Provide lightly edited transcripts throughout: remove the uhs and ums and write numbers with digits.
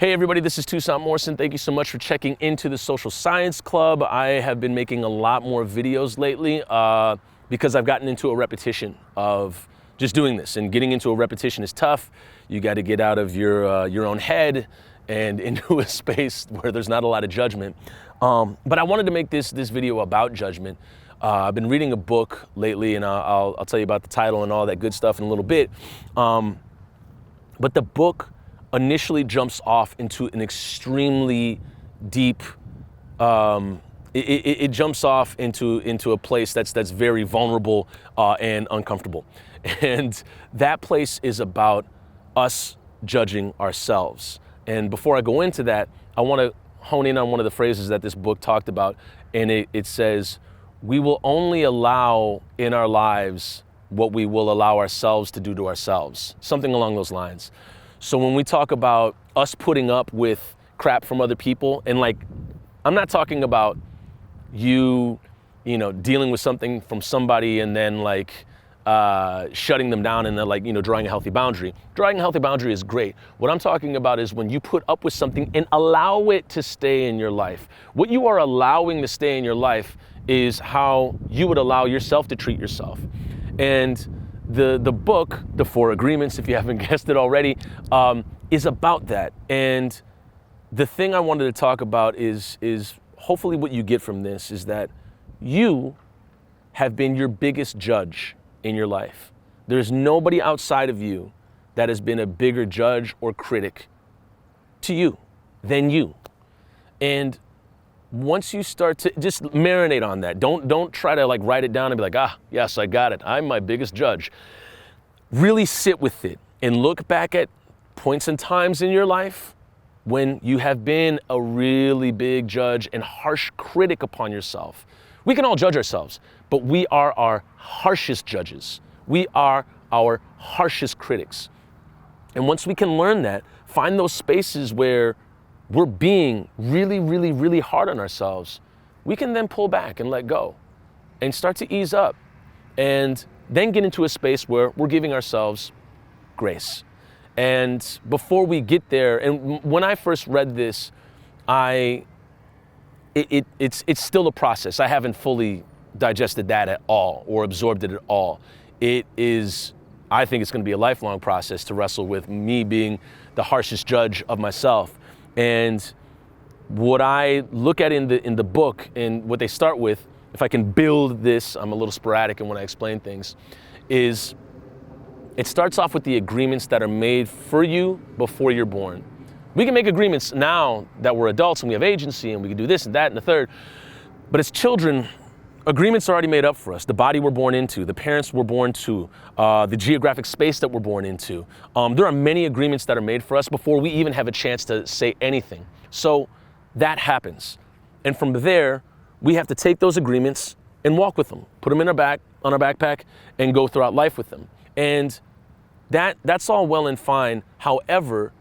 Hey everybody, this is Toussaint Morrison. Thank you so much for checking into the Social Science Club. I have been making a lot more videos lately because I've gotten into a repetition of just doing this, and getting into a repetition is tough. You got to get out of your own head and into a space where there's not a lot of judgment. But I wanted to make this video about judgment. I've been reading a book lately, and I'll tell you about the title and all that good stuff in a little bit. But the book initially jumps off into an extremely deep, it jumps off into a place that's very vulnerable and uncomfortable. And that place is about us judging ourselves. And before I go into that, I want to hone in on one of the phrases that this book talked about. And it says, we will only allow in our lives what we will allow ourselves to do to ourselves. Something along those lines. So when we talk about us putting up with crap from other people, and like, I'm not talking about you know, dealing with something from somebody and then like shutting them down and then like, you know, drawing a healthy boundary. Drawing a healthy boundary is great. What I'm talking about is when you put up with something and allow it to stay in your life. What you are allowing to stay in your life is how you would allow yourself to treat yourself. And the book, The 4 Agreements, if you haven't guessed it already, is about that. And the thing I wanted to talk about is hopefully what you get from this is that you have been your biggest judge in your life. There's nobody outside of you that has been a bigger judge or critic to you than you. And once you start to just marinate on that, don't try to like write it down and be like, yes, I got it. I'm my biggest judge. Really sit with it and look back at points and times in your life when you have been a really big judge and harsh critic upon yourself. We can all judge ourselves, but we are our harshest judges. We are our harshest critics. And once we can learn that, find those spaces where we're being really, really, really hard on ourselves, we can then pull back and let go and start to ease up and then get into a space where we're giving ourselves grace. And before we get there, and when I first read this, it's still a process. I haven't fully digested that at all or absorbed it at all. It is, I think it's going to be a lifelong process to wrestle with me being the harshest judge of myself. And what I look at in the book and what they start with, if I can build this, I'm a little sporadic in when I explain things, is it starts off with the agreements that are made for you before you're born. We can make agreements now that we're adults and we have agency and we can do this and that and the third, but as children, agreements are already made up for us. The body we're born into, the parents we're born to, the geographic space that we're born into. There are many agreements that are made for us before we even have a chance to say anything. So that happens. And from there, we have to take those agreements and walk with them, put them in on our backpack and go throughout life with them. And that's all well and fine. However,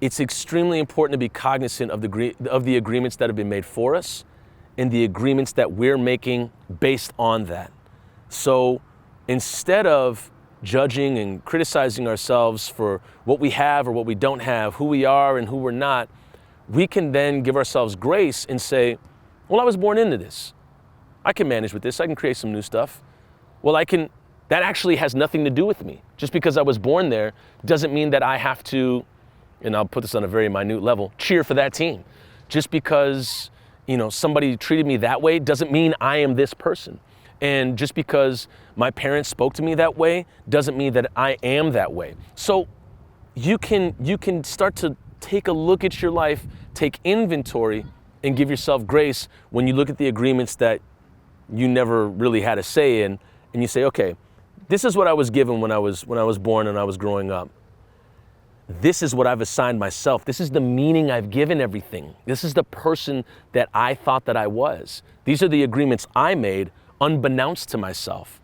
it's extremely important to be cognizant of the agreements that have been made for us and the agreements that we're making based on that. So instead of judging and criticizing ourselves for what we have or what we don't have, who we are and who we're not, we can then give ourselves grace and say, well, I was born into this. I can manage with this. I can create some new stuff. Well, that actually has nothing to do with me. Just because I was born there doesn't mean that I have to, and I'll put this on a very minute level, cheer for that team. Just because, you know, somebody treated me that way doesn't mean I am this person. And just because my parents spoke to me that way doesn't mean that I am that way. So you can start to take a look at your life, take inventory, and give yourself grace when you look at the agreements that you never really had a say in, and you say, okay, this is what I was given when I was born and I was growing up. This is what I've assigned myself. This is the meaning I've given everything. This is the person that I thought that I was. These are the agreements I made unbeknownst to myself.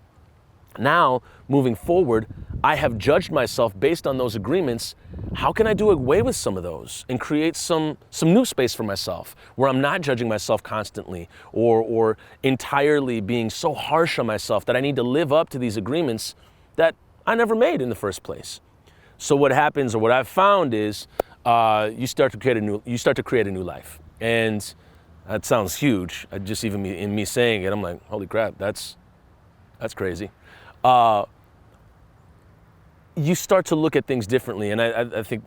Now, moving forward, I have judged myself based on those agreements. How can I do away with some of those and create some new space for myself where I'm not judging myself constantly or entirely being so harsh on myself that I need to live up to these agreements that I never made in the first place? So what happens, or what I've found is, you start to create a new life. And that sounds huge. Just even in me saying it, I'm like, holy crap, that's crazy. You start to look at things differently. And I think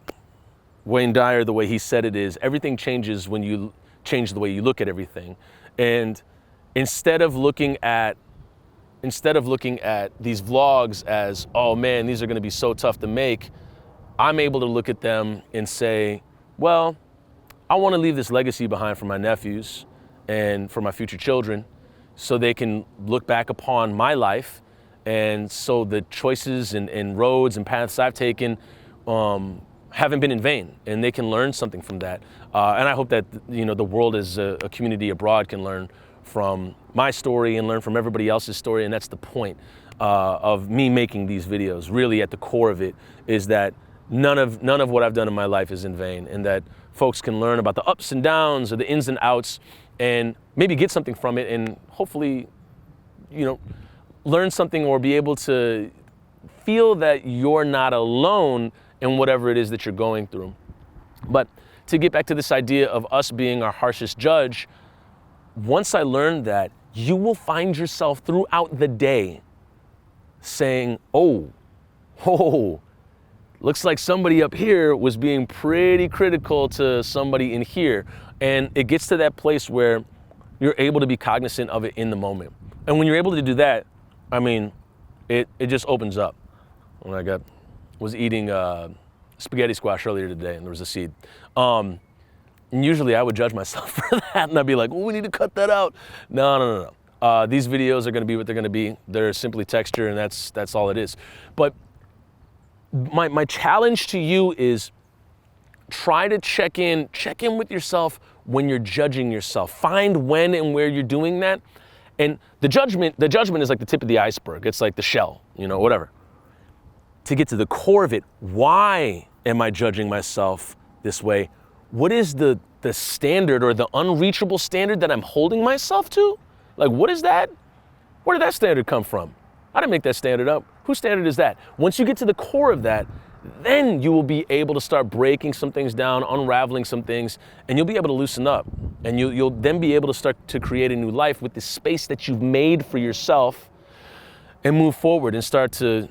Wayne Dyer, the way he said it is, everything changes when you change the way you look at everything. And instead of looking at these vlogs as, oh man, these are gonna be so tough to make, I'm able to look at them and say, well, I wanna leave this legacy behind for my nephews and for my future children so they can look back upon my life. And so the choices and roads and paths I've taken haven't been in vain, and they can learn something from that. And I hope that the world as a community abroad can learn from my story and learn from everybody else's story. And that's the point of me making these videos. Really, at the core of it is that none of what I've done in my life is in vain, and that folks can learn about the ups and downs or the ins and outs, and maybe get something from it, and hopefully, learn something or be able to feel that you're not alone in whatever it is that you're going through. But to get back to this idea of us being our harshest judge, once I learned that, you will find yourself throughout the day saying, oh, looks like somebody up here was being pretty critical to somebody in here. And it gets to that place where you're able to be cognizant of it in the moment. And when you're able to do that, I mean, it just opens up. When I was eating spaghetti squash earlier today, and there was a seed. And usually I would judge myself for that, and I'd be like, well, we need to cut that out. No. These videos are gonna be what they're gonna be. They're simply texture, and that's all it is. But my challenge to you is try to check in with yourself when you're judging yourself. Find when and where you're doing that. And the judgment is like the tip of the iceberg. It's like the shell, whatever. To get to the core of it, why am I judging myself this way? What is the standard or the unreachable standard that I'm holding myself to? Like, what is that? Where did that standard come from? I didn't make that standard up. Whose standard is that? Once you get to the core of that, then you will be able to start breaking some things down, unraveling some things, and you'll be able to loosen up. And you'll then be able to start to create a new life with the space that you've made for yourself, and move forward and start to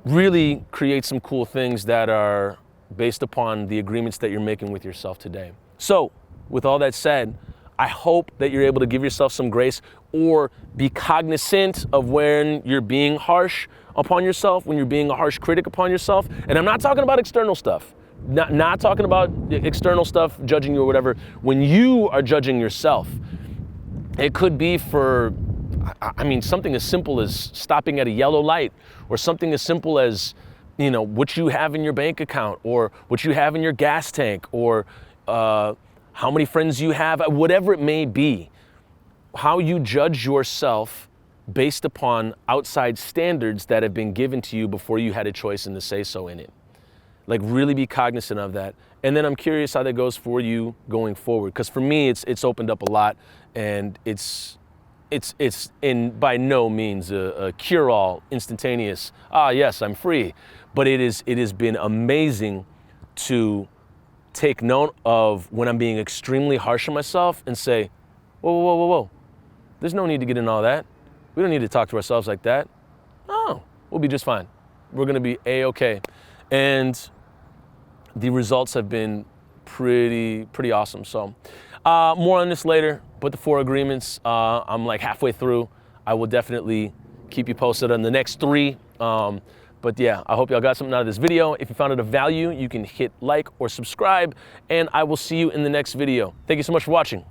really create some cool things that are based upon the agreements that you're making with yourself today. So, with all that said, I hope that you're able to give yourself some grace, or be cognizant of when you're being harsh upon yourself, when you're being a harsh critic upon yourself. And I'm not talking about external stuff, not talking about external stuff, judging you or whatever. When you are judging yourself, it could be for, something as simple as stopping at a yellow light, or something as simple as, what you have in your bank account, or what you have in your gas tank, or how many friends you have, whatever it may be. How you judge yourself based upon outside standards that have been given to you before you had a choice in the say-so in it. Like, really be cognizant of that. And then I'm curious how that goes for you going forward. Because for me, it's opened up a lot, and it's by no means a cure-all, instantaneous, yes, I'm free. But it has been amazing to take note of when I'm being extremely harsh on myself and say, whoa. There's no need to get in all that. We don't need to talk to ourselves like that. No, we'll be just fine. We're gonna be A-okay. And the results have been pretty awesome. So more on this later, but the 4 agreements, I'm like halfway through. I will definitely keep you posted on the next 3. But yeah, I hope y'all got something out of this video. If you found it of value, you can hit like or subscribe, and I will see you in the next video. Thank you so much for watching.